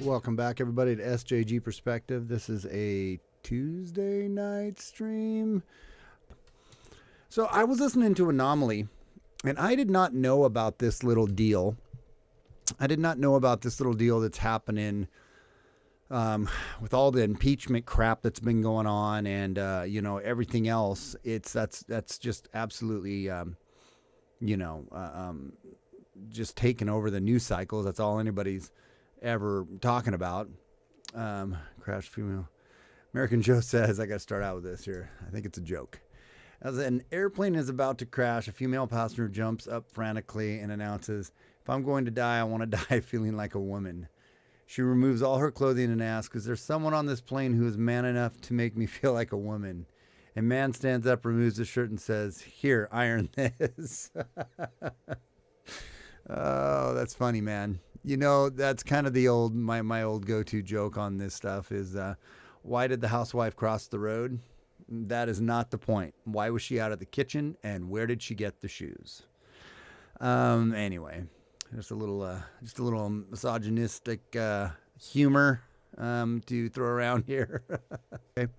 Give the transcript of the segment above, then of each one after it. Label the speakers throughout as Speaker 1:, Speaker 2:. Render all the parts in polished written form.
Speaker 1: Welcome back, everybody, to SJG Perspective. This is a Tuesday night stream. So I was listening to Anomaly, and I did not know about this little deal. That's happening with all the impeachment crap that's been going on, and everything else. That's just absolutely just taking over the news cycles. That's all anybody's ever talking about. Crash female. American Joe says, I got to start out with this here. I think it's a joke. As an airplane is about to crash, a female passenger jumps up frantically and announces, "If I'm going to die, I want to die feeling like a woman." She removes all her clothing and asks, "Is there someone on this plane who is man enough to make me feel like a woman?" A man stands up, removes his shirt, and says, "Here, iron this." Oh, that's funny, man. That's kind of the old my old go-to joke on this stuff is, why did the housewife cross the road? That is not the point. Why was she out of the kitchen, and where did she get the shoes? Anyway, just a little misogynistic humor to throw around here. Okay.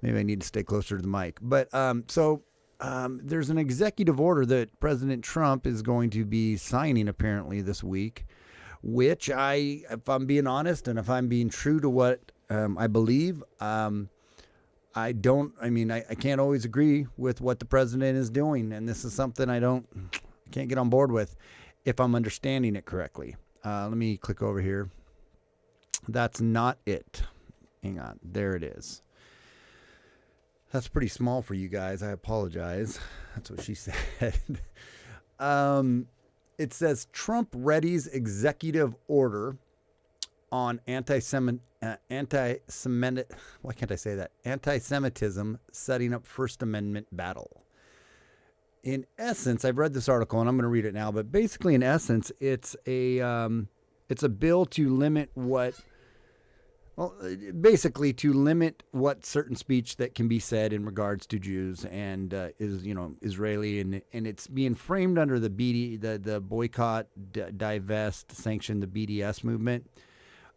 Speaker 1: Maybe I need to stay closer to the mic. But there's an executive order that President Trump is going to be signing apparently this week, which if I'm being honest and if I'm being true to what I believe, I can't always agree with what the president is doing. And this is something I can't get on board with if I'm understanding it correctly. Let me click over here. That's not it. Hang on. There it is. That's pretty small for you guys. I apologize. That's what she said. It says Trump readies executive order on anti-Semitism setting up First Amendment battle. In essence, I've read this article and I'm going to read it now, but basically in essence, it's a bill to limit what certain speech that can be said in regards to Jews and Israeli, and it's being framed under the boycott, divest, sanction, the BDS movement.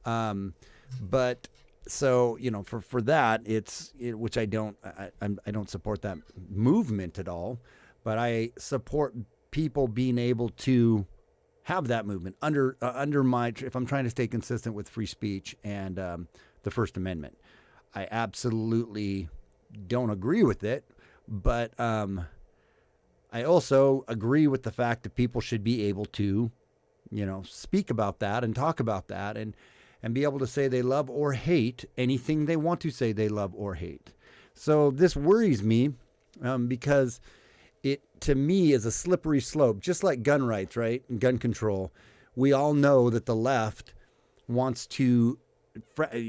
Speaker 1: But so for that, which I don't support that movement at all, but I support people being able to have that movement under if I'm trying to stay consistent with free speech and the First Amendment. I absolutely don't agree with it, but I also agree with the fact that people should be able to, speak about that and talk about that and be able to say they love or hate anything they want to say they love or hate. So this worries me because it, to me, is a slippery slope, just like gun rights, right? And gun control. We all know that the left wants to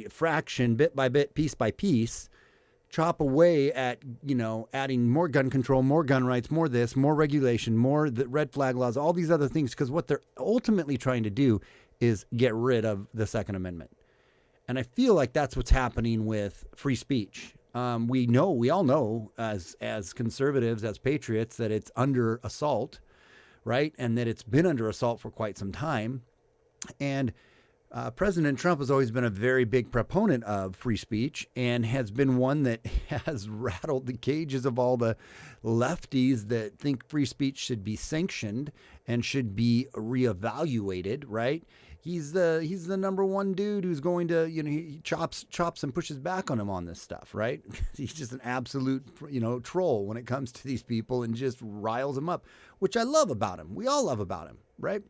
Speaker 1: fraction, bit by bit, piece by piece, chop away at, adding more gun control, more gun rights, more this, more regulation, more the red flag laws, all these other things, because what they're ultimately trying to do is get rid of the Second Amendment. And I feel like that's what's happening with free speech. We all know as conservatives, as patriots, that it's under assault, right? And that it's been under assault for quite some time. And President Trump has always been a very big proponent of free speech and has been one that has rattled the cages of all the lefties that think free speech should be sanctioned and should be reevaluated, right? He's the number one dude who's going to, he chops and pushes back on him on this stuff, right? He's just an absolute, troll when it comes to these people and just riles them up, which I love about him. We all love about him, right?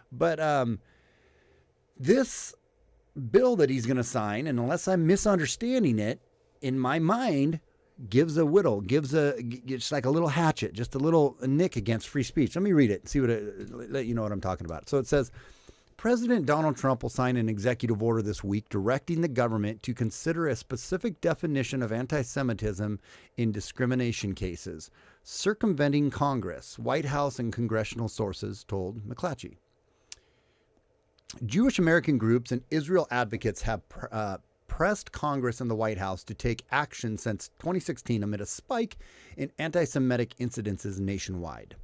Speaker 1: But this bill that he's going to sign, and unless I'm misunderstanding it, in my mind, gives just like a little hatchet, just a little nick against free speech. Let me read it, let you know what I'm talking about. So it says, President Donald Trump will sign an executive order this week directing the government to consider a specific definition of anti-Semitism in discrimination cases, circumventing Congress, White House and congressional sources told McClatchy. Jewish American groups and Israel advocates have pressed Congress and the White House to take action since 2016 amid a spike in anti-Semitic incidences nationwide.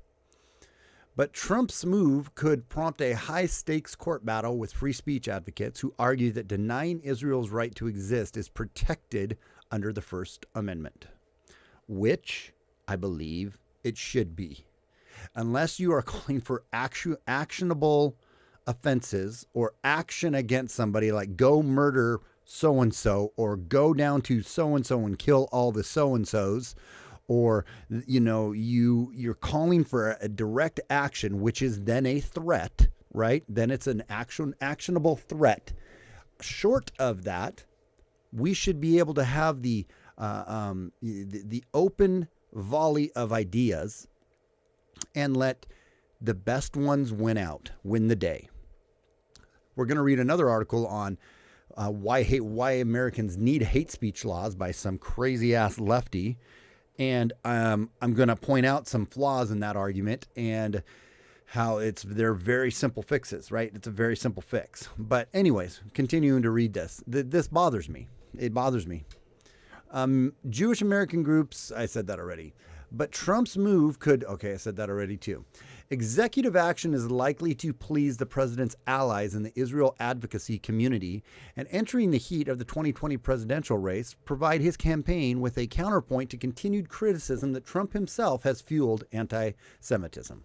Speaker 1: But Trump's move could prompt a high-stakes court battle with free speech advocates who argue that denying Israel's right to exist is protected under the First Amendment, which I believe it should be. Unless you are calling for actionable offenses or action against somebody, like go murder so-and-so or go down to so-and-so and kill all the so-and-sos, or, you're calling for a direct action, which is then a threat, right? Then it's an actionable threat. Short of that, we should be able to have the open volley of ideas and let the best ones win the day. We're going to read another article on why Americans need hate speech laws by some crazy ass lefty. And I'm going to point out some flaws in that argument and how they're very simple fixes, right? It's a very simple fix. But anyways, continuing to read this. This bothers me. It bothers me. Jewish American groups, I said that already. But Trump's move I said that already too. Executive action is likely to please the president's allies in the Israel advocacy community, and entering the heat of the 2020 presidential race, provide his campaign with a counterpoint to continued criticism that Trump himself has fueled anti-Semitism.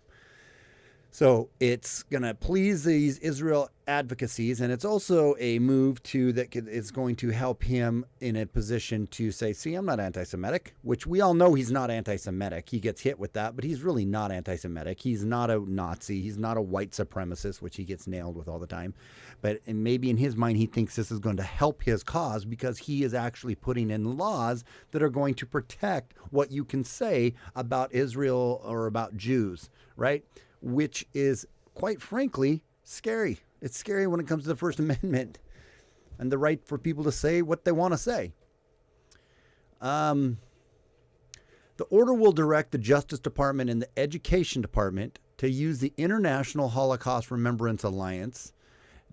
Speaker 1: So it's going to please these Israel advocacies, and it's also a move that is going to help him in a position to say, see, I'm not anti-Semitic, which we all know he's not anti-Semitic. He gets hit with that, but he's really not anti-Semitic. He's not a Nazi. He's not a white supremacist, which he gets nailed with all the time. But maybe in his mind, he thinks this is going to help his cause because he is actually putting in laws that are going to protect what you can say about Israel or about Jews, right? Which is, quite frankly, scary. It's scary when it comes to the First Amendment and the right for people to say what they want to say. The order will direct the Justice Department and the Education Department to use the International Holocaust Remembrance Alliance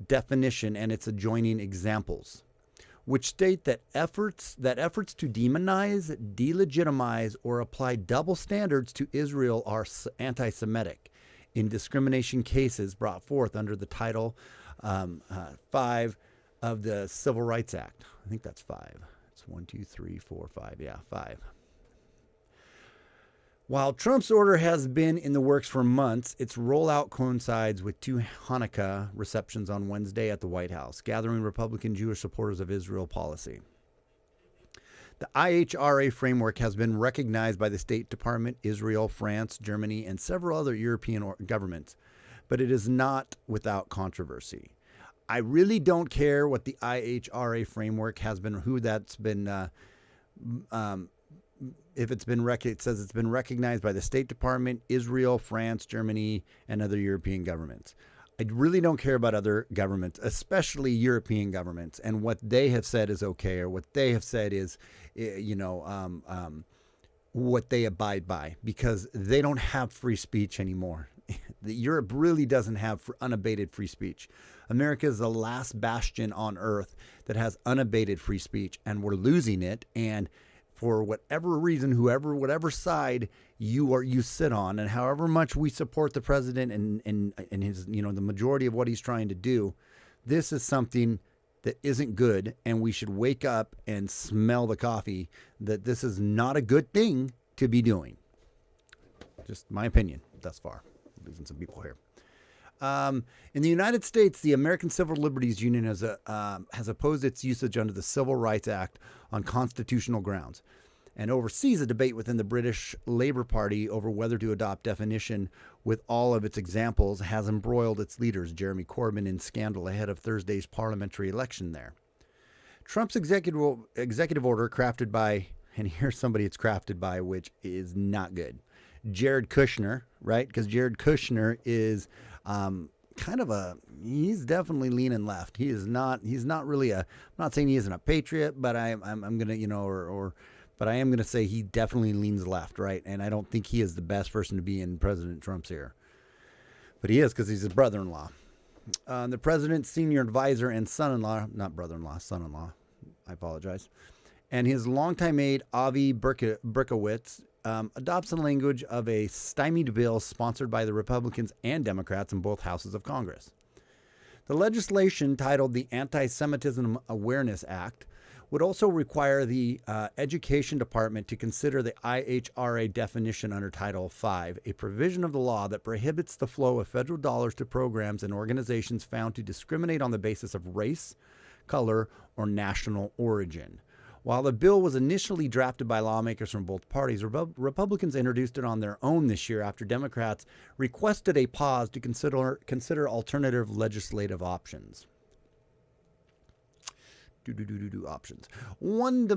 Speaker 1: definition and its adjoining examples, which state that efforts to demonize, delegitimize, or apply double standards to Israel are anti-Semitic in discrimination cases brought forth under the Title 5 of the Civil Rights Act. I think that's 5. It's 1, 2, 3, 4, 5. Yeah, 5. While Trump's order has been in the works for months, its rollout coincides with 2 Hanukkah receptions on Wednesday at the White House, gathering Republican Jewish supporters of Israel policy. The IHRA framework has been recognized by the State Department, Israel, France, Germany, and several other European governments, but it is not without controversy. I really don't care what the IHRA framework has been, who that's been, if it's been, it says it's been recognized by the State Department, Israel, France, Germany, and other European governments. I really don't care about other governments, especially European governments, and what they have said is okay, or what they have said is, what they abide by, because they don't have free speech anymore. Europe really doesn't have unabated free speech. America is the last bastion on earth that has unabated free speech, and we're losing it. And for whatever reason, whatever side you sit on, and however much we support the president and his, the majority of what he's trying to do, this is something that isn't good, and we should wake up and smell the coffee that this is not a good thing to be doing. Just my opinion thus far. Losing some people here. In the United States, the American Civil Liberties Union has opposed its usage under the Civil Rights Act on constitutional grounds, and oversees a debate within the British Labour Party over whether to adopt definition with all of its examples has embroiled its leaders, Jeremy Corbyn, in scandal ahead of Thursday's parliamentary election there. Trump's executive order crafted by, and here's somebody it's crafted by, which is not good, Jared Kushner, right? Because Jared Kushner is he's definitely leaning left. He's not really I'm not saying he isn't a patriot, but I'm going to, but I am going to say he definitely leans left, right? And I don't think he is the best person to be in President Trump's ear. But he is, because he's his brother-in-law. The president's senior advisor and son-in-law, not brother-in-law, son-in-law, I apologize, and his longtime aide, Avi Berkowitz, adopts the language of a stymied bill sponsored by the Republicans and Democrats in both houses of Congress. The legislation, titled the Anti-Semitism Awareness Act, would also require the Education Department to consider the IHRA definition under Title V, a provision of the law that prohibits the flow of federal dollars to programs and organizations found to discriminate on the basis of race, color, or national origin. While the bill was initially drafted by lawmakers from both parties, Republicans introduced it on their own this year after Democrats requested a pause to consider alternative legislative options. Options. One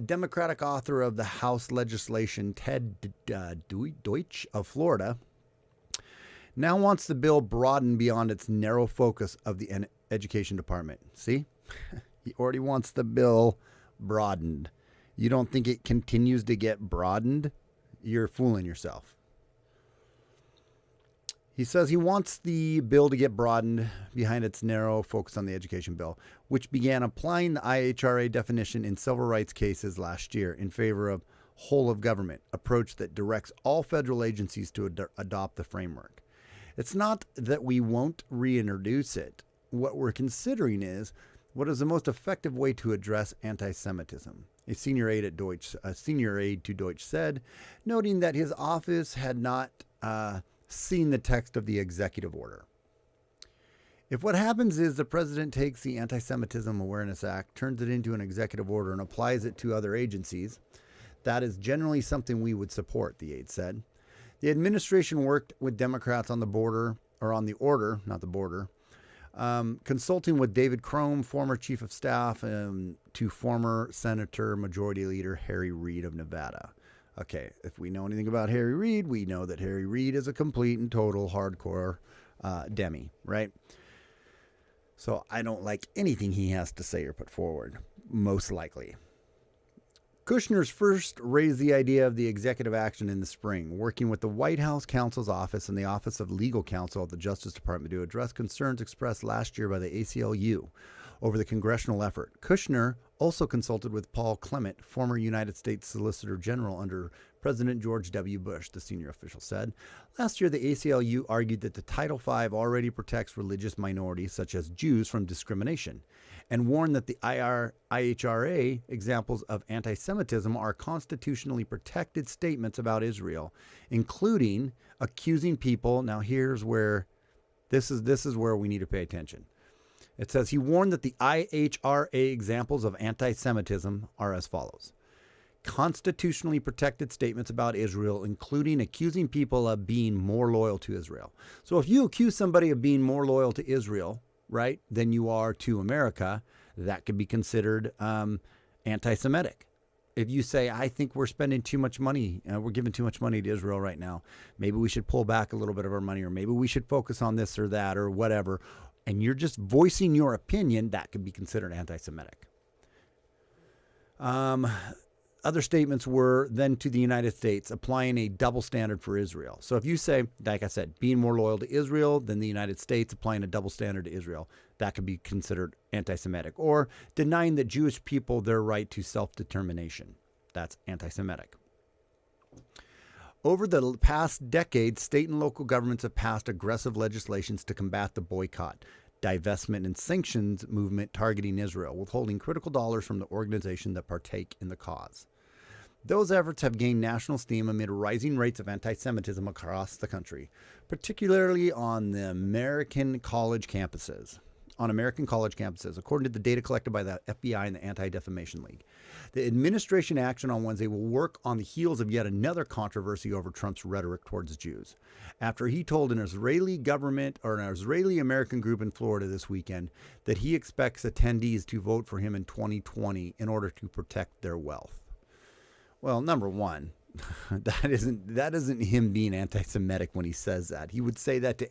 Speaker 1: Democratic author of the House legislation, Ted Deutsch of Florida, now wants the bill broadened beyond its narrow focus of the Education Department. See? He already wants the bill broadened. You don't think it continues to get broadened? You're fooling yourself. He says he wants the bill to get broadened behind its narrow focus on the education bill, which began applying the IHRA definition in civil rights cases last year in favor of whole of government approach that directs all federal agencies to adopt the framework. It's not that we won't reintroduce it. What we're considering is what is the most effective way to address anti-Semitism. A senior aide to Deutsch said, noting that his office had not seen the text of the executive order. If what happens is the president takes the Anti-Semitism Awareness Act, turns it into an executive order, and applies it to other agencies, that is generally something we would support, the aide said. The administration worked with Democrats on the border, or on the order, not the border, consulting with David Crome, former chief of staff, to former Senator Majority Leader Harry Reid of Nevada. Okay, if we know anything about Harry Reid, we know that Harry Reid is a complete and total hardcore demi, right? So I don't like anything he has to say or put forward, most likely. Kushner's first raised the idea of the executive action in the spring, working with the White House counsel's office and the Office of Legal Counsel at the Justice Department to address concerns expressed last year by the ACLU over the congressional effort. Kushner also consulted with Paul Clement, former United States Solicitor General under President George W. Bush, the senior official said. Last year, the ACLU argued that the Title V already protects religious minorities, such as Jews, from discrimination, and warned that the IHRA examples of anti-Semitism are constitutionally protected statements about Israel, including accusing people. Now, here's where this is where we need to pay attention. It says he warned that the IHRA examples of anti-Semitism are as follows. Constitutionally protected statements about Israel, including accusing people of being more loyal to Israel. So if you accuse somebody of being more loyal to Israel, right, than you are to America, that could be considered anti-Semitic. If you say, I think we're spending too much money, we're giving too much money to Israel right now, maybe we should pull back a little bit of our money, or maybe we should focus on this or that or whatever, and you're just voicing your opinion, that could be considered anti-Semitic. Other statements were then to the United States, applying a double standard for Israel. So if you say, like I said, being more loyal to Israel than the United States, applying a double standard to Israel, that could be considered anti-Semitic. Or denying the Jewish people their right to self-determination. That's anti-Semitic. Over the past decade, state and local governments have passed aggressive legislations to combat the boycott, divestment, and sanctions movement targeting Israel, withholding critical dollars from the organization that partake in the cause. Those efforts have gained national steam amid rising rates of anti-Semitism across the country, particularly on the American college campuses. According to the data collected by the FBI and the Anti-Defamation League. The administration action on Wednesday will work on the heels of yet another controversy over Trump's rhetoric towards Jews, after he told an Israeli American group in Florida this weekend that he expects attendees to vote for him in 2020 in order to protect their wealth. Well, number one, that isn't him being anti-Semitic when he says that. He would say that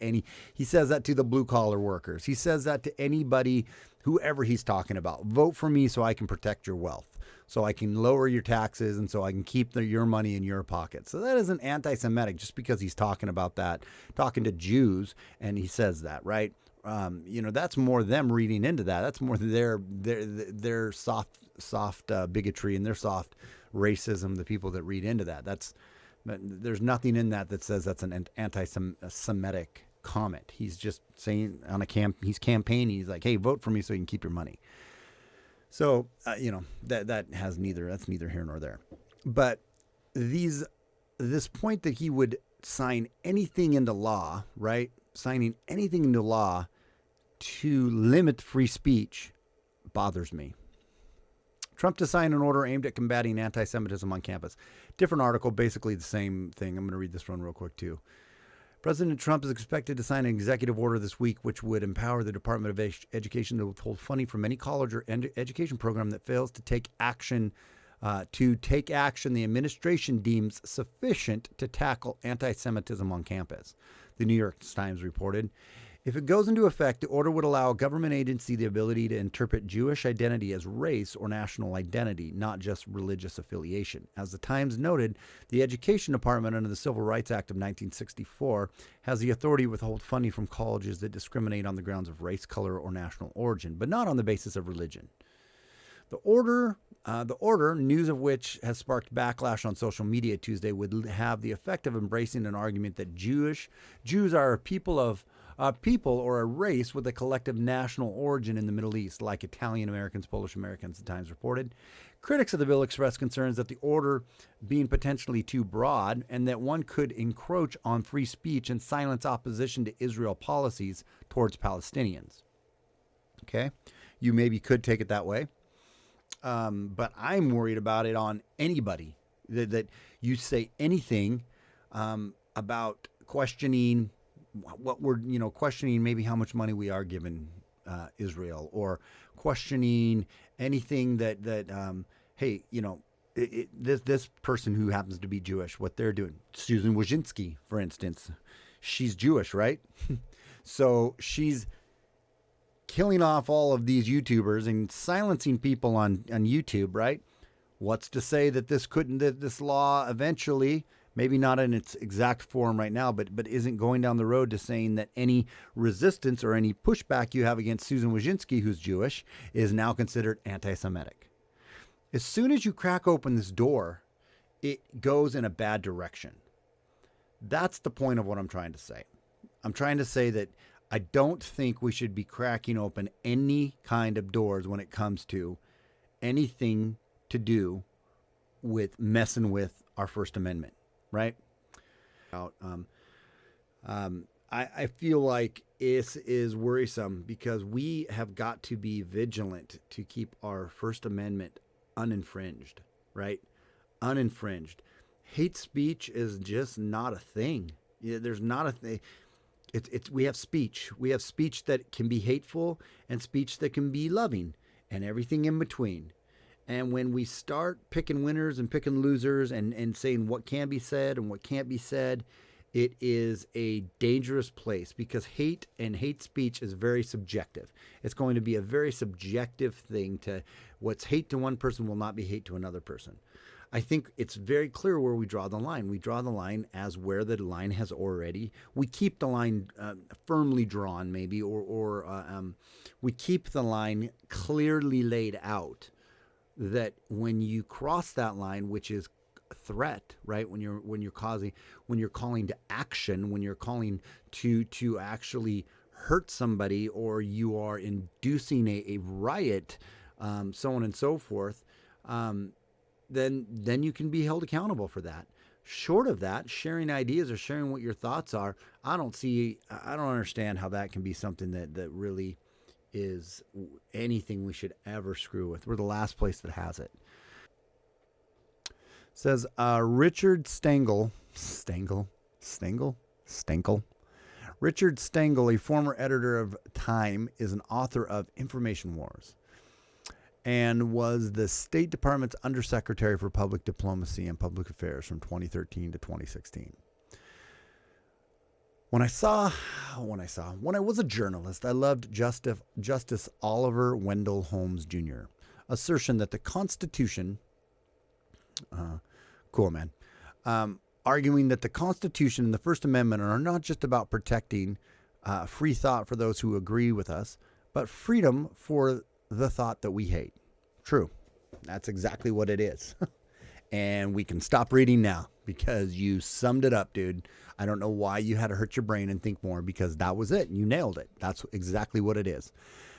Speaker 1: he says that to the blue collar workers. He says that to anybody, whoever he's talking about. Vote for me so I can protect your wealth, so I can lower your taxes, and so I can keep your money in your pocket. So that isn't anti-Semitic just because he's talking about that, talking to Jews, and he says that, right? That's more them reading into that. That's more their soft bigotry and their soft racism, the people that read into that. That's But there's nothing in that says that's an anti-Semitic comment. He's just saying he's campaigning. He's like, hey, vote for me so you can keep your money. So, that's neither here nor there. But this point that he would sign anything into law, right? Signing anything into law to limit free speech bothers me. Trump to sign an order aimed at combating anti-Semitism on campus. Different article, basically the same thing. I'm going to read this one real quick too. President Trump is expected to sign an executive order this week, which would empower the Department of Education to withhold funding from any college or education program that fails to take action the administration deems sufficient to tackle anti-Semitism on campus. The New York Times reported. If it goes into effect, the order would allow a government agency the ability to interpret Jewish identity as race or national identity, not just religious affiliation. As the Times noted, the Education Department under the Civil Rights Act of 1964 has the authority to withhold funding from colleges that discriminate on the grounds of race, color, or national origin, but not on the basis of religion. The order, news of which has sparked backlash on social media Tuesday, would have the effect of embracing an argument that Jews are a people or a race with a collective national origin in the Middle East, like Italian Americans, Polish Americans, the Times reported. Critics of the bill expressed concerns that the order being potentially too broad and that one could encroach on free speech and silence opposition to Israel policies towards Palestinians. Okay, you maybe could take it that way. But I'm worried about it on anybody that you say anything about questioning what we're, questioning maybe how much money we are giving Israel, or questioning anything that hey, this person who happens to be Jewish, what they're doing. Susan Wojcicki, for instance, she's Jewish, right? So she's killing off all of these YouTubers and silencing people on YouTube, right? What's to say that this law eventually, maybe not in its exact form right now, but isn't going down the road to saying that any resistance or any pushback you have against Susan Wojcicki, who's Jewish, is now considered anti-Semitic. As soon as you crack open this door, it goes in a bad direction. That's the point of what I'm trying to say. I'm trying to say that I don't think we should be cracking open any kind of doors when it comes to anything to do with messing with our First Amendment, right? I feel like this is worrisome because we have got to be vigilant to keep our First Amendment uninfringed, right? Uninfringed. Hate speech is just not a thing. There's not a thing. We have speech. We have speech that can be hateful and speech that can be loving and everything in between. And when we start picking winners and picking losers and saying what can be said and what can't be said, it is a dangerous place because hate and hate speech is very subjective. It's going to be a very subjective thing. What's hate to one person will not be hate to another person. I think it's very clear where we draw the line. We draw the line as where the line has already. We keep the line firmly drawn, maybe, or we keep the line clearly laid out. That when you cross that line, which is a threat, right? When you're calling to action, when you're calling to actually hurt somebody, or you are inducing a riot, so on and so forth. Then you can be held accountable for that. Short of that, sharing ideas or sharing what your thoughts are, I don't understand how that can be something that really is anything we should ever screw with. We're the last place that has it. Says Richard Stengel. Richard Stengel, a former editor of Time, is an author of Information Wars and was the State Department's Undersecretary for Public Diplomacy and Public Affairs from 2013 to 2016. When I was a journalist, I loved Justice Oliver Wendell Holmes Jr. assertion that the Constitution, arguing that the Constitution and the First Amendment are not just about protecting free thought for those who agree with us, but freedom for the thought that we hate. True. That's exactly what it is. And we can stop reading now because you summed it up, dude. I don't know why you had to hurt your brain and think more, because that was it. You nailed it. That's exactly what it is.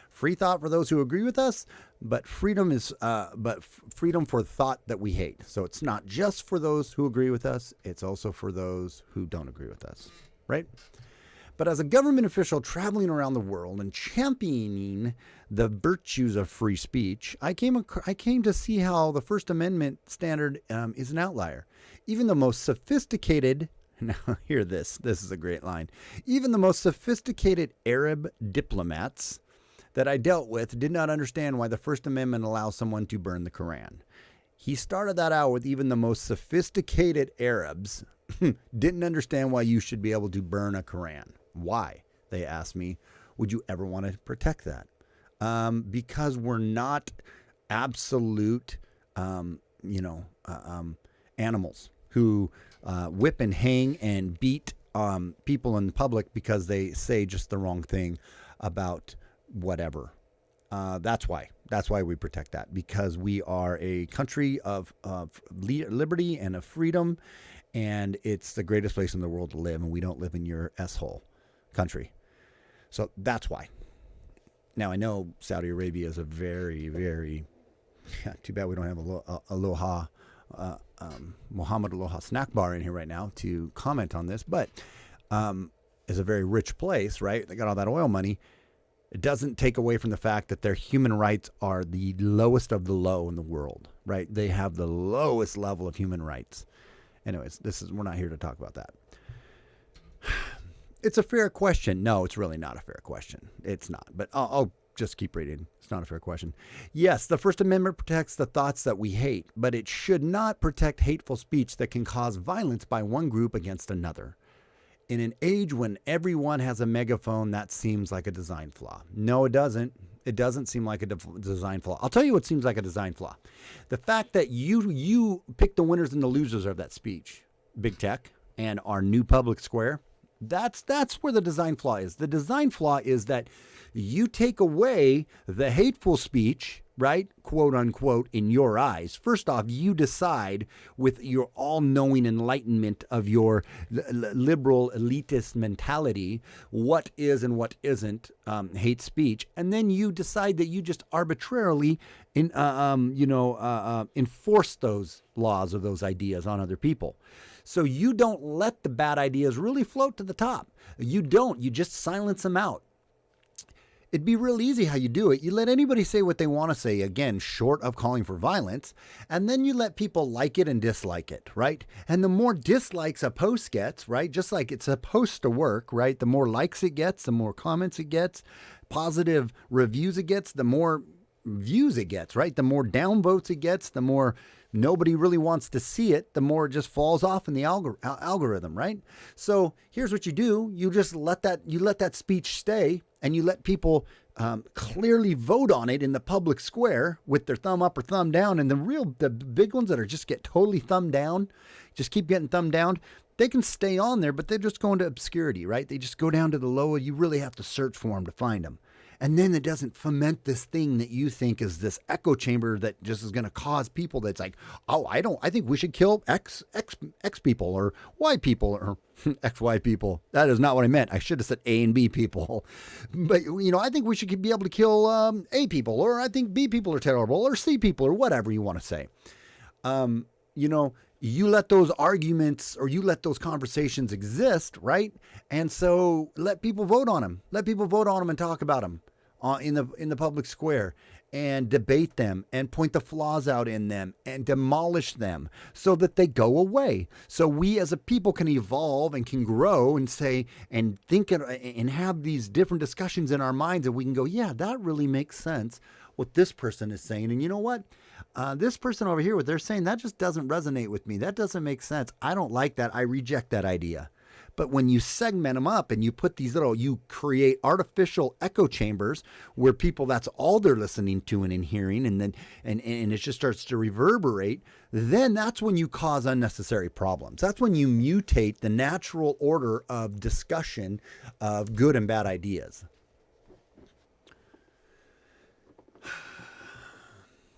Speaker 1: Free thought for those who agree with us, but freedom freedom for thought that we hate. So it's not just for those who agree with us, it's also for those who don't agree with us, right? But as a government official traveling around the world and championing the virtues of free speech, I came to see how the First Amendment standard is an outlier. Even the most sophisticated, now hear this is a great line, even the most sophisticated Arab diplomats that I dealt with did not understand why the First Amendment allows someone to burn the Quran. He started that out with even the most sophisticated Arabs didn't understand why you should be able to burn a Quran. Why? They asked me, would you ever want to protect that? Because we're not absolute, animals who whip and hang and beat people in public because they say just the wrong thing about whatever. That's why we protect that, because we are a country of liberty and of freedom, and it's the greatest place in the world to live, and we don't live in your S-hole country. So that's why. Now, I know Saudi Arabia is a very, very, too bad we don't have Muhammad Aloha snack bar in here right now to comment on this, but is a very rich place, right? They got all that oil money. It doesn't take away from the fact that their human rights are the lowest of the low in the world, right? They have the lowest level of human rights. Anyways, we're not here to talk about that. It's a fair question. No, it's really not a fair question. It's not, but I'll just keep reading. It's not a fair question. Yes, the First Amendment protects the thoughts that we hate, but it should not protect hateful speech that can cause violence by one group against another. In an age when everyone has a megaphone, that seems like a design flaw. No, it doesn't. It doesn't seem like a design flaw. I'll tell you what seems like a design flaw. The fact that you pick the winners and the losers of that speech, big tech and our new public square, that's where the design flaw is. The design flaw is that you take away the hateful speech, right, quote unquote, in your eyes. First off, you decide with your all-knowing enlightenment of your liberal elitist mentality what is and what isn't hate speech, and then you decide that you just arbitrarily enforce those laws or those ideas on other people. So you don't let the bad ideas really float to the top. You don't. You just silence them out. It'd be real easy how you do it. You let anybody say what they want to say, again, short of calling for violence, and then you let people like it and dislike it, right? And the more dislikes a post gets, right, just like it's supposed to work, right, the more likes it gets, the more comments it gets, positive reviews it gets, the more views it gets, right? The more downvotes it gets, the more nobody really wants to see it, the more it just falls off in the algorithm, right? So here's what you do. You just let that speech stay, and you let people clearly vote on it in the public square with their thumb up or thumb down. And the big ones that are just get totally thumb down, just keep getting thumb down, they can stay on there, but they just go into obscurity, right? They just go down to the low. You really have to search for them to find them. And then it doesn't foment this thing that you think is this echo chamber that just is going to cause people that's like, oh, I think we should kill X people or Y people or XY people. That is not what I meant. I should have said A and B people. But, I think we should be able to kill A people, or I think B people are terrible, or C people, or whatever you want to say. You let those arguments or you let those conversations exist, right? And so let people vote on them. Let people vote on them and talk about them in the public square and debate them and point the flaws out in them and demolish them so that they go away. So we as a people can evolve and can grow and say and think and have these different discussions in our minds, and we can go, yeah, that really makes sense what this person is saying. And you know what? This person over here, what they're saying, that just doesn't resonate with me. That doesn't make sense. I don't like that. I reject that idea. But when you segment them up and you put you create artificial echo chambers where people, that's all they're listening to and hearing, and then and it just starts to reverberate, then that's when you cause unnecessary problems. That's when you mutate the natural order of discussion of good and bad ideas.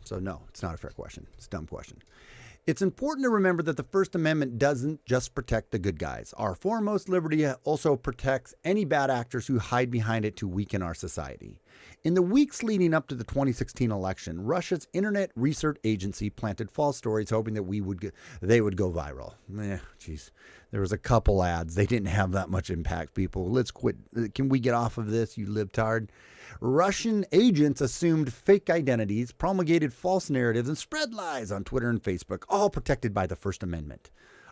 Speaker 1: So no, it's not a fair question. It's a dumb question. It's important to remember that the First Amendment doesn't just protect the good guys. Our foremost liberty also protects any bad actors who hide behind it to weaken our society. In the weeks leading up to the 2016 election, Russia's Internet Research Agency planted false stories hoping that they would go viral. Geez. There was a couple ads. They didn't have that much impact, people. Let's quit. Can we get off of this, you libtard? Russian agents assumed fake identities, promulgated false narratives, and spread lies on Twitter and Facebook, all protected by the First Amendment.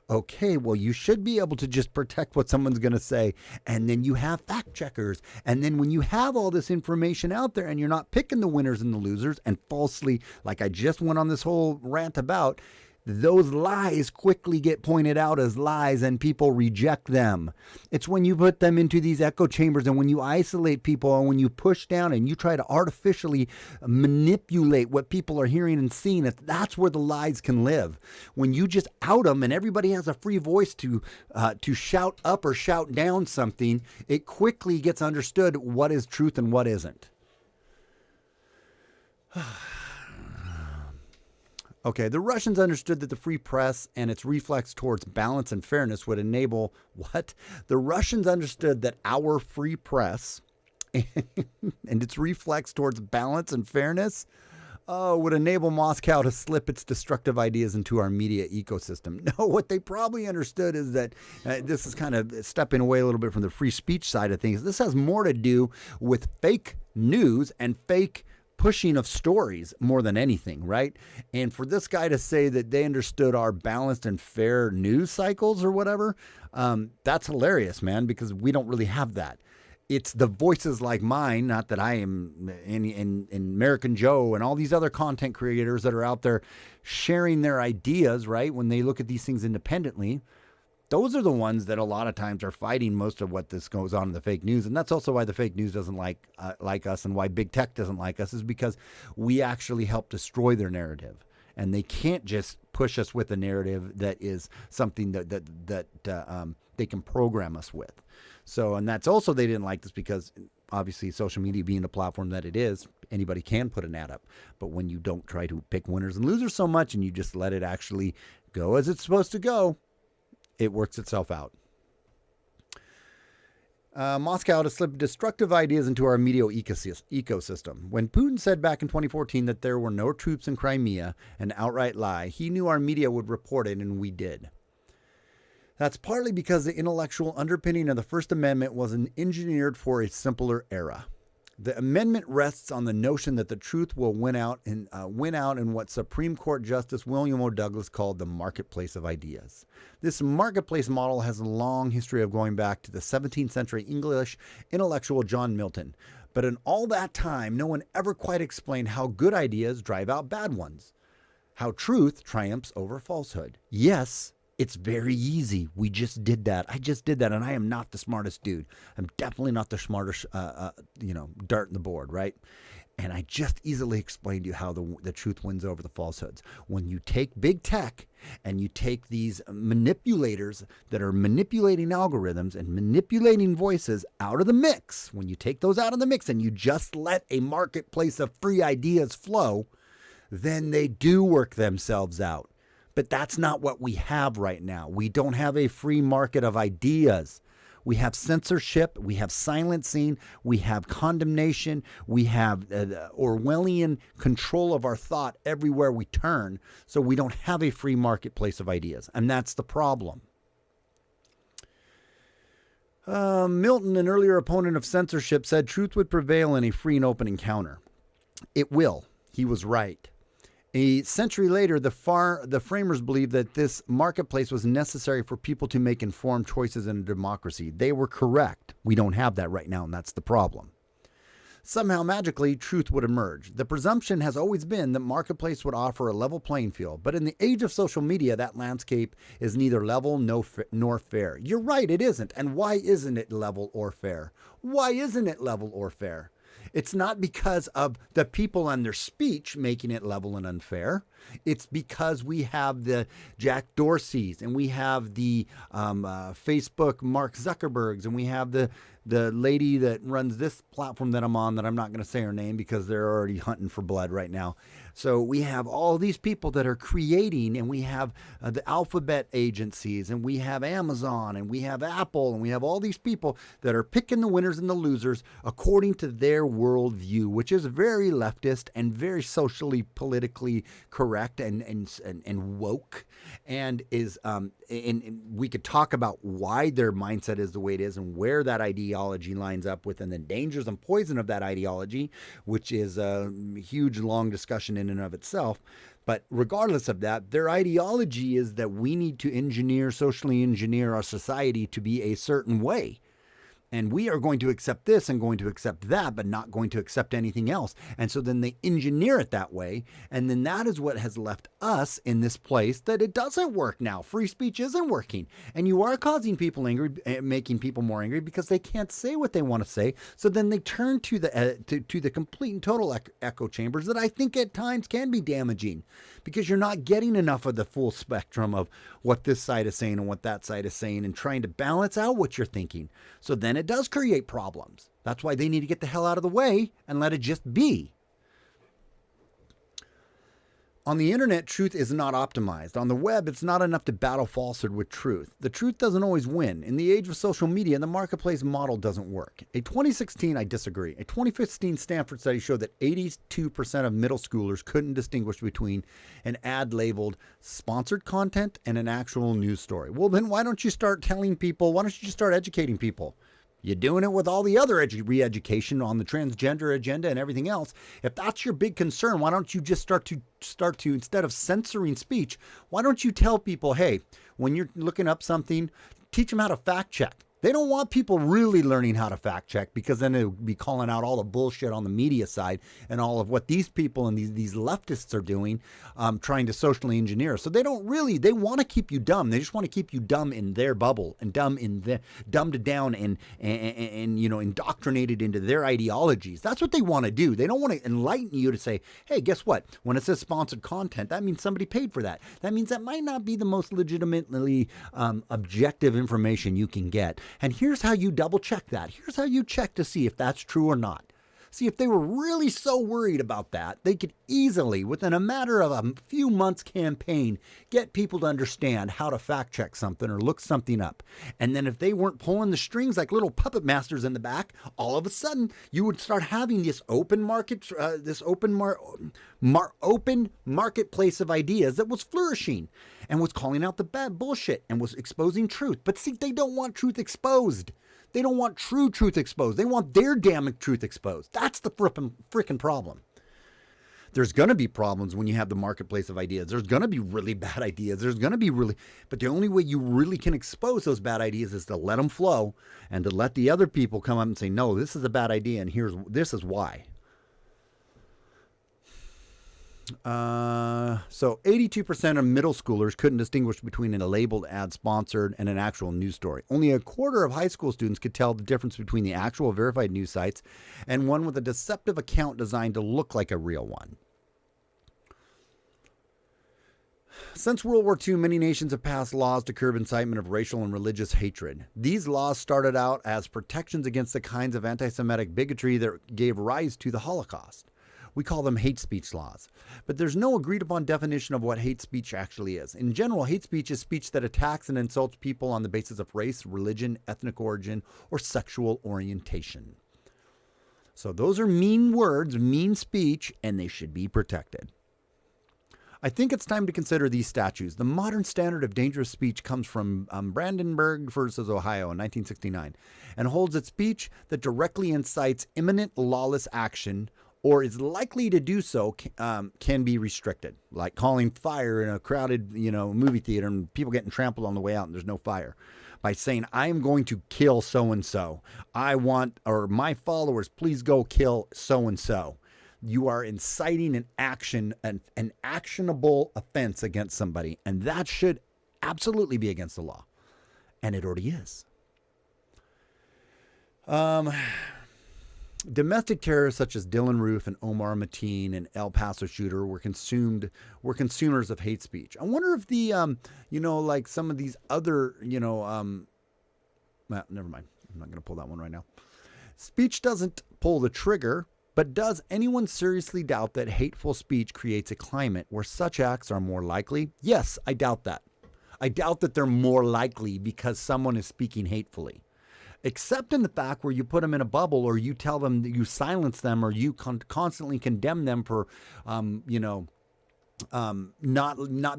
Speaker 1: Okay, well, you should be able to just protect what someone's going to say, and then you have fact checkers. And then when you have all this information out there and you're not picking the winners and the losers and falsely, like I just went on this whole rant about, those lies quickly get pointed out as lies and people reject them. It's when you put them into these echo chambers and when you isolate people and when you push down and you try to artificially manipulate what people are hearing and seeing, that's where the lies can live. When you just out them and everybody has a free voice to shout up or shout down something, it quickly gets understood what is truth and what isn't. Okay, the Russians understood that the free press and its reflex towards balance and fairness would enable what? The Russians understood that our free press and its reflex towards balance and fairness would enable Moscow to slip its destructive ideas into our media ecosystem. No, what they probably understood is that this is kind of stepping away a little bit from the free speech side of things. This has more to do with fake news and fake pushing of stories more than anything, right? And for this guy to say that they understood our balanced and fair news cycles or whatever, that's hilarious, man, because we don't really have that. It's the voices like mine, not that I am in American Joe and all these other content creators that are out there sharing their ideas, right? When they look at these things independently, those are the ones that a lot of times are fighting most of what this goes on in the fake news. And that's also why the fake news doesn't like us and why big tech doesn't like us, is because we actually help destroy their narrative. And they can't just push us with a narrative that is something that they can program us with. So, and that's also, they didn't like this because obviously social media being the platform that it is, anybody can put an ad up. But when you don't try to pick winners and losers so much and you just let it actually go as it's supposed to go, it works itself out. Moscow to slip destructive ideas into our media ecosystem. When Putin said back in 2014 that there were no troops in Crimea, an outright lie, he knew our media would report it, and we did. That's partly because the intellectual underpinning of the First Amendment was engineered for a simpler era. The amendment rests on the notion that the truth will win out in what Supreme Court Justice William O. Douglas called the marketplace of ideas. This marketplace model has a long history of going back to the 17th century English intellectual John Milton. But in all that time, no one ever quite explained how good ideas drive out bad ones, how truth triumphs over falsehood. Yes, it's very easy. We just did that. I just did that, and I am not the smartest dude. I'm definitely not the smartest, dart in the board, right? And I just easily explained to you how the truth wins over the falsehoods. When you take big tech and you take these manipulators that are manipulating algorithms and manipulating voices out of the mix, when you take those out of the mix and you just let a marketplace of free ideas flow, then they do work themselves out. But that's not what we have right now. We don't have a free market of ideas. We have censorship, we have silencing, we have condemnation, we have Orwellian control of our thought everywhere we turn. So we don't have a free marketplace of ideas, and that's the problem. Milton, an earlier opponent of censorship, said truth would prevail in a free and open encounter. It will. He was right. A century later, the framers believed that this marketplace was necessary for people to make informed choices in a democracy. They were correct. We don't have that right now, and that's the problem. Somehow, magically, truth would emerge. The presumption has always been that marketplace would offer a level playing field, but in the age of social media, that landscape is neither level nor fair. You're right, it isn't. And why isn't it level or fair? Why isn't it level or fair? It's not because of the people and their speech making it level and unfair. It's because we have the Jack Dorseys and we have the Facebook Mark Zuckerbergs and we have the lady that runs this platform that I'm on, that I'm not going to say her name because they're already hunting for blood right now. So we have all these people that are creating, and we have the alphabet agencies, and we have Amazon, and we have Apple, and we have all these people that are picking the winners and the losers according to their worldview, which is very leftist and very socially, politically correct and woke, and is and we could talk about why their mindset is the way it is and where that ideology lines up with, and the dangers and poison of that ideology, which is a huge, long discussion in and of itself. But regardless of that, their ideology is that we need to socially engineer our society to be a certain way. And we are going to accept this and going to accept that, but not going to accept anything else. And so then they engineer it that way. And then that is what has left us in this place that it doesn't work now. Free speech isn't working. And you are causing people angry, making people more angry because they can't say what they want to say. So then they turn to the complete and total echo chambers that I think at times can be damaging, because you're not getting enough of the full spectrum of what this side is saying and what that side is saying, and trying to balance out what you're thinking. So then it does create problems. That's why they need to get the hell out of the way and let it just be. On the internet, truth is not optimized. On the web, it's not enough to battle falsehood with truth. The truth doesn't always win. In the age of social media, the marketplace model doesn't work. A 2015 Stanford study showed that 82% of middle schoolers couldn't distinguish between an ad labeled sponsored content and an actual news story. Well, then why don't you start telling people, why don't you just start educating people? You're doing it with all the other re-education on the transgender agenda and everything else. If that's your big concern, why don't you just start to instead of censoring speech, why don't you tell people, hey, when you're looking up something, teach them how to fact check. They don't want people really learning how to fact check, because then it would be calling out all the bullshit on the media side and all of what these people and these leftists are doing, trying to socially engineer. So they want to keep you dumb. They just want to keep you dumb in their bubble and dumbed down and indoctrinated into their ideologies. That's what they want to do. They don't want to enlighten you to say, hey, guess what? When it says sponsored content, that means somebody paid for that. That means that might not be the most legitimately objective information you can get. And here's how you double check that. Here's how you check to see if that's true or not. See, if they were really so worried about that, they could easily, within a matter of a few months campaign, get people to understand how to fact check something or look something up. And then if they weren't pulling the strings like little puppet masters in the back, all of a sudden you would start having this open marketplace of ideas that was flourishing and was calling out the bad bullshit and was exposing truth. But see, they don't want truth exposed. They don't want true truth exposed. They want their damn truth exposed. That's the frickin' problem. There's going to be problems when you have the marketplace of ideas. There's going to be really bad ideas. But the only way you really can expose those bad ideas is to let them flow and to let the other people come up and say, no, this is a bad idea and this is why. So 82% of middle schoolers couldn't distinguish between a labeled ad sponsored and an actual news story. Only a quarter of high school students could tell the difference between the actual verified news sites and one with a deceptive account designed to look like a real one. Since World War II, many nations have passed laws to curb incitement of racial and religious hatred. These laws started out as protections against the kinds of anti-Semitic bigotry that gave rise to the Holocaust. We call them hate speech laws. But there's no agreed upon definition of what hate speech actually is. In general, hate speech is speech that attacks and insults people on the basis of race, religion, ethnic origin, or sexual orientation. So those are mean words, mean speech, and they should be protected. I think it's time to consider these statutes. The modern standard of dangerous speech comes from Brandenburg versus Ohio in 1969 and holds that speech that directly incites imminent lawless action or is likely to do so can be restricted, like calling fire in a crowded, movie theater and people getting trampled on the way out and there's no fire. By saying, I'm going to kill so-and-so. My followers, please go kill so-and-so. You are inciting an action, an actionable offense against somebody, and that should absolutely be against the law. And it already is. Domestic terrorists such as Dylan Roof and Omar Mateen and El Paso shooter were consumers of hate speech. I wonder if the, like some of these other, well, never mind. I'm not going to pull that one right now. Speech doesn't pull the trigger. But does anyone seriously doubt that hateful speech creates a climate where such acts are more likely? Yes, I doubt that. I doubt that they're more likely because someone is speaking hatefully. Except in the fact where you put them in a bubble, or you tell them that you silence them, or you constantly condemn them for, not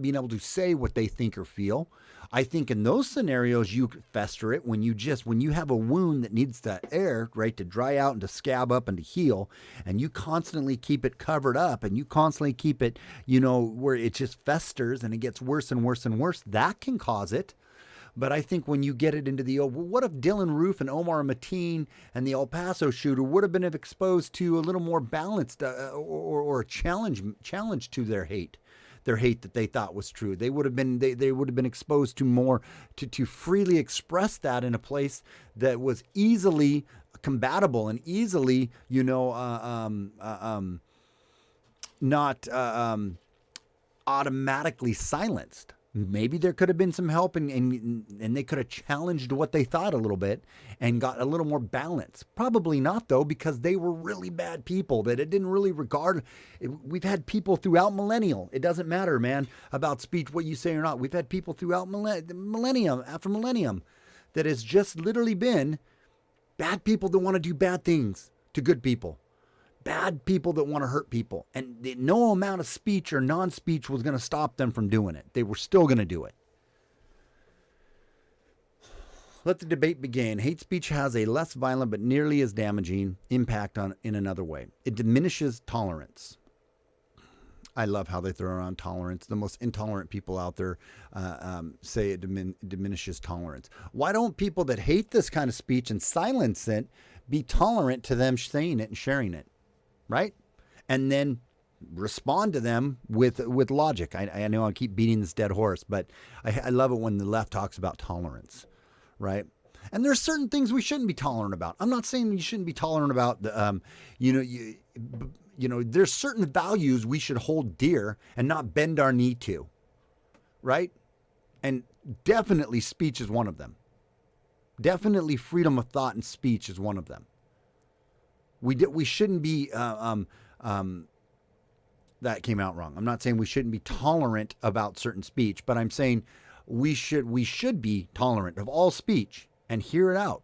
Speaker 1: being able to say what they think or feel. I think in those scenarios you fester it when you have a wound that needs to air, right, to dry out and to scab up and to heal, and you constantly keep it covered up and you constantly keep it, where it just festers and it gets worse and worse and worse. That can cause it. But I think when you get it into what if Dylan Roof and Omar Mateen and the El Paso shooter would have been exposed to a little more balanced or a challenge to their hate that they thought was true. They would have been exposed to more to freely express that in a place that was easily compatible and easily, not automatically silenced. Maybe there could have been some help and they could have challenged what they thought a little bit and got a little more balance. Probably not, though, because they were really bad people that it didn't really regard. We've had people throughout millennial. It doesn't matter, man, about speech, what you say or not. We've had people throughout millennium after millennium that has just literally been bad people that want to do bad things to good people. Bad people that want to hurt people. And no amount of speech or non-speech was going to stop them from doing it. They were still going to do it. Let the debate begin. Hate speech has a less violent but nearly as damaging impact in another way. It diminishes tolerance. I love how they throw around tolerance. The most intolerant people out there say it diminishes tolerance. Why don't people that hate this kind of speech and silence it be tolerant to them saying it and sharing it? Right? And then respond to them with logic. I know I keep beating this dead horse, but I love it when the left talks about tolerance, right? And there's certain things we shouldn't be tolerant about. I'm not saying you shouldn't be tolerant about the, there's certain values we should hold dear and not bend our knee to, right? And definitely speech is one of them. Definitely freedom of thought and speech is one of them. We shouldn't be, that came out wrong. I'm not saying we shouldn't be tolerant about certain speech, but I'm saying we should be tolerant of all speech and hear it out,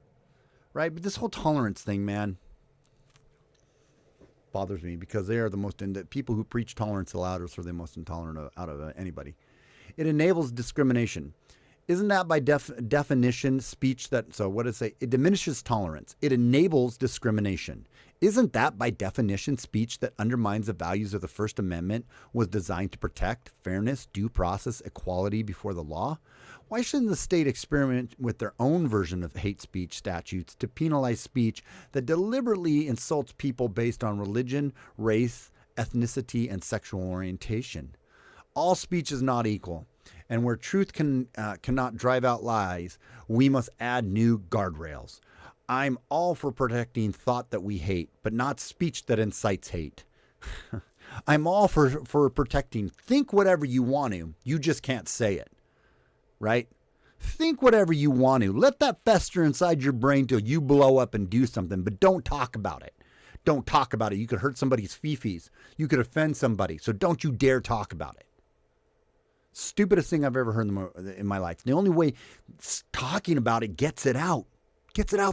Speaker 1: right? But this whole tolerance thing, man, bothers me because they are the people who preach tolerance the loudest are the most intolerant out of anybody. It enables discrimination. Isn't that by definition speech what does it say? It diminishes tolerance. It enables discrimination. Isn't that by definition speech that undermines the values of the First Amendment was designed to protect fairness, due process, equality before the law? Why shouldn't the state experiment with their own version of hate speech statutes to penalize speech that deliberately insults people based on religion, race, ethnicity, and sexual orientation? All speech is not equal. And where truth cannot drive out lies, we must add new guardrails. I'm all for protecting thought that we hate, but not speech that incites hate. I'm all for protecting think whatever you want to, you just can't say it, right? Think whatever you want to. Let that fester inside your brain till you blow up and do something, but don't talk about it. Don't talk about it. You could hurt somebody's fifis. You could offend somebody, so don't you dare talk about it. Stupidest thing I've ever heard in my life. The only way talking about it gets it out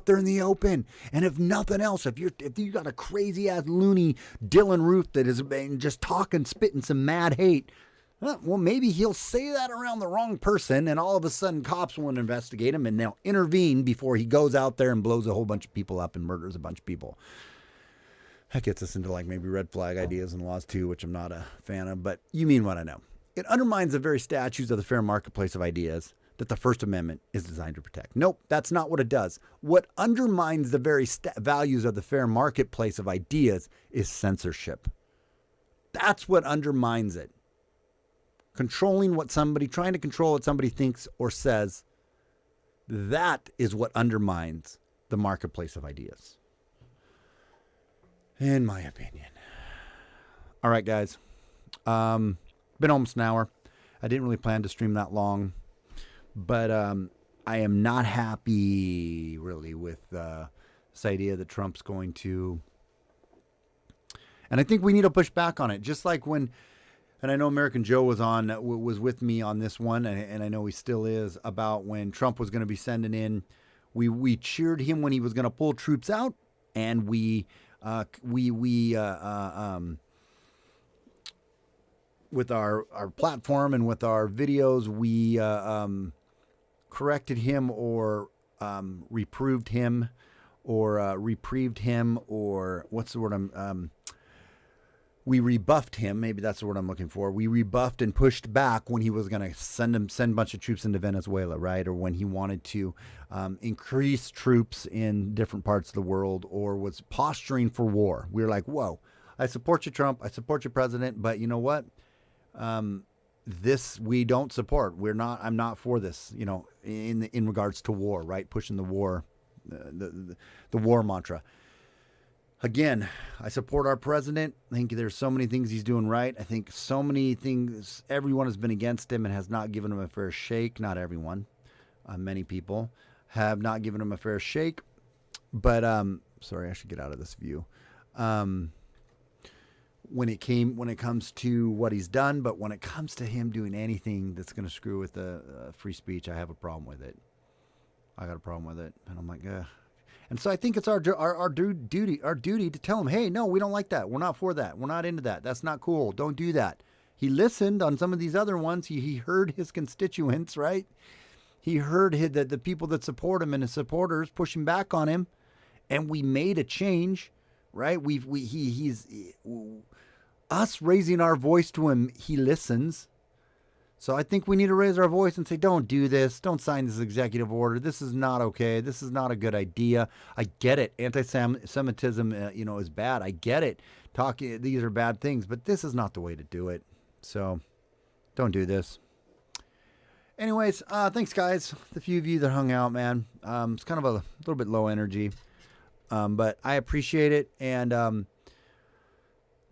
Speaker 1: there in the open. And if nothing else, if you got a crazy ass loony Dylan Roof that is just talking, spitting some mad hate, well, maybe he'll say that around the wrong person, and all of a sudden cops won't investigate him and they'll intervene before he goes out there and blows a whole bunch of people up and murders a bunch of people. That gets us into like maybe red flag ideas and laws too, which I'm not a fan of, but you mean what I know. It undermines the very statutes of the fair marketplace of ideas that the First Amendment is designed to protect. Nope, that's not what it does. What undermines the very values of the fair marketplace of ideas is censorship. That's what undermines it. Trying to control what somebody thinks or says, that is what undermines the marketplace of ideas. In my opinion. All right, guys. Been almost an hour. I didn't really plan to stream that long, but I am not happy really with this idea that Trump's going to And I think we need to push back on it. Just like when, and I know American Joe was was with me on this one, and I know he still is, about when Trump was going to be sending in. We cheered him when he was going to pull troops out, and with our platform and with our videos, we corrected him or reproved him or reprieved him, or what's the word we rebuffed him. Maybe that's the word I'm looking for. We rebuffed and pushed back when he was going to send a bunch of troops into Venezuela, right? Or when he wanted to increase troops in different parts of the world, or was posturing for war. We were like, whoa, I support you, Trump. I support you, President. But you know what? This we don't support. I'm not for this, in regards to war, right? Pushing the war, the war mantra. Again, I support our president. I think there's so many things he's doing right. I think so many things, everyone has been against him and has not given him a fair shake. Not everyone. Many people have not given him a fair shake. But, sorry, I should get out of this view. When it comes to what he's done, but when it comes to him doing anything that's going to screw with the free speech, I have a problem with it. I got a problem with it. And I'm like, ugh. And so I think it's our duty to tell him, hey, no, we don't like that. We're not for that. We're not into that. That's not cool. Don't do that. He listened on some of these other ones. He heard his constituents, right? He heard the people that support him and his supporters pushing back on him, and we made a change, right? He's us raising our voice to him. He listens. So I think we need to raise our voice and say, don't do this. Don't sign this executive order. This is not okay. This is not a good idea. I get it. Anti-Semitism, is bad. I get it. These are bad things, but this is not the way to do it. So don't do this. Anyways, thanks, guys. The few of you that hung out, man. It's kind of a little bit low energy, but I appreciate it. And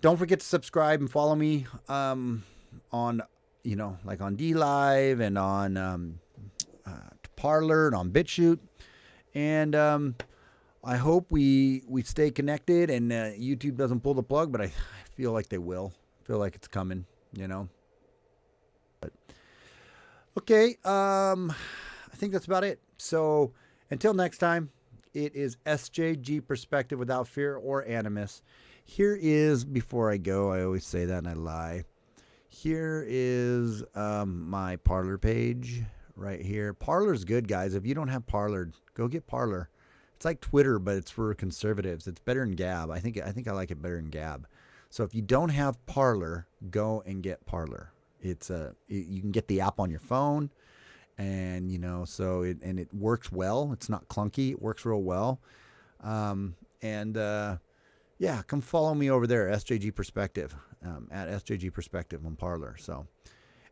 Speaker 1: don't forget to subscribe and follow me on like on DLive and on Parler and on BitChute. And I hope we stay connected and YouTube doesn't pull the plug, but I feel like they will. I feel like it's coming, But, okay, I think that's about it. So until next time, it is SJG Perspective without fear or animus. Here is, before I go, I always say that and I lie. Here is my Parler page right here. Parler's good, guys. If you don't have Parler, go get Parler. It's like Twitter, but it's for conservatives. It's better than Gab. I think I like it better than Gab. So if you don't have Parler, go and get Parler. It's you can get the app on your phone, and it works well. It's not clunky. It works real well. Yeah, come follow me over there, SJG Perspective, at SJG Perspective on Parler. So,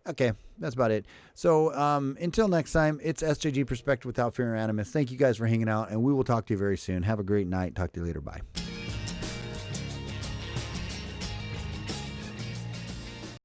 Speaker 1: okay, that's about it. So, until next time, it's SJG Perspective without fear or animus. Thank you guys for hanging out, and we will talk to you very soon. Have a great night. Talk to you later. Bye.